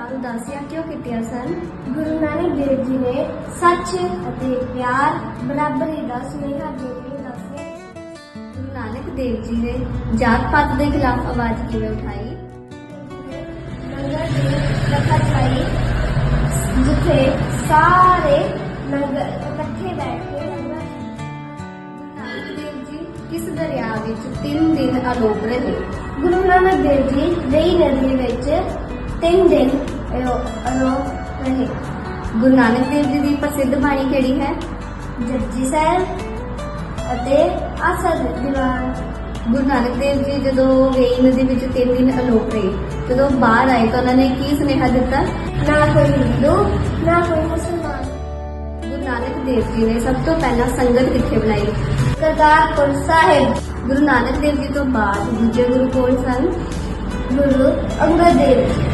ਨਾਲ ਉਦਾਸੀਆਂ ਕਿਉਂ ਕੀਤੀਆਂ ਸਨ? ਗੁਰੂ ਨਾਨਕ ਦੇਵ ਜੀ ਨੇ ਸੱਚ ਅਤੇ ਪਿਆਰ ਬਰਾਬਰੀ ਦਾ ਸੁਨੇਹਾ ਦੇ ਕੇ ਉਦਾਸੀਆਂ ਕੀਤੀਆਂ। ਗੁਰੂ ਨਾਨਕ ਦੇਵ ਜੀ ਨੇ ਜਾਤ ਪਾਤ ਦੇ ਖਿਲਾਫ ਆਵਾਜ਼ ਕਿਵੇਂ ਉਠਾਈ? ਲੰਗਰ ਦੀ ਪ੍ਰਥਾ ਚਲਾਈ, ਜਿੱਥੇ ਸਾਰੇ ਲੰਗਰ ਇਕੱਠੇ ਬੈਠ ਕੇ ਲੰਗਰ। ਗੁਰੂ ਨਾਨਕ ਦੇਵ ਜੀ ਕਿਸ ਦਰਿਆ ਵਿੱਚ 3 ਦਿਨ ਅਲੋਪ ਰਹੇ? ਗੁਰੂ ਨਾਨਕ ਦੇਵ ਜੀ ਵੇਈ ਨਦੀ ਵਿੱਚ 3 ਦਿਨ ਅਲੋਪ ਰਹੇ। ਗੁਰੂ ਨਾਨਕ ਦੇਵ ਜੀ ਦੀ ਪ੍ਰਸਿੱਧ ਬਾਣੀ ਕਿਹੜੀ ਹੈ? ਜਪਜੀ ਸਾਹਿਬ ਅਤੇ ਆਸਾ ਦੀ ਦੀਵਾਨ। ਗੁਰੂ ਨਾਨਕ ਦੇਵ ਜੀ ਜਦੋਂ ਵੇਈ ਨਦੀ ਵਿੱਚ 3 ਦਿਨ ਅਲੋਪ ਰਹੇ, ਜਦੋਂ ਬਾਹਰ ਆਏ ਤਾਂ ਉਹਨਾਂ ਨੇ ਕੀ ਸੁਨੇਹਾ ਦਿੱਤਾ? ਨਾ ਕੋਈ ਹਿੰਦੂ ਨਾ ਕੋਈ ਮੁਸਲਮਾਨ। ਗੁਰੂ ਨਾਨਕ ਦੇਵ ਜੀ ਨੇ ਸਭ ਤੋਂ ਪਹਿਲਾਂ ਸੰਗਤ ਕਿੱਥੇ ਬਣਾਈ? ਕਰਤਾਰਪੁਰ ਸਾਹਿਬ। ਗੁਰੂ ਨਾਨਕ ਦੇਵ ਜੀ ਤੋਂ ਬਾਅਦ ਦੂਜੇ ਗੁਰੂ ਕੌਣ ਸਨ? ਗੁਰੂ ਅੰਗਦ ਦੇਵ ਜੀ।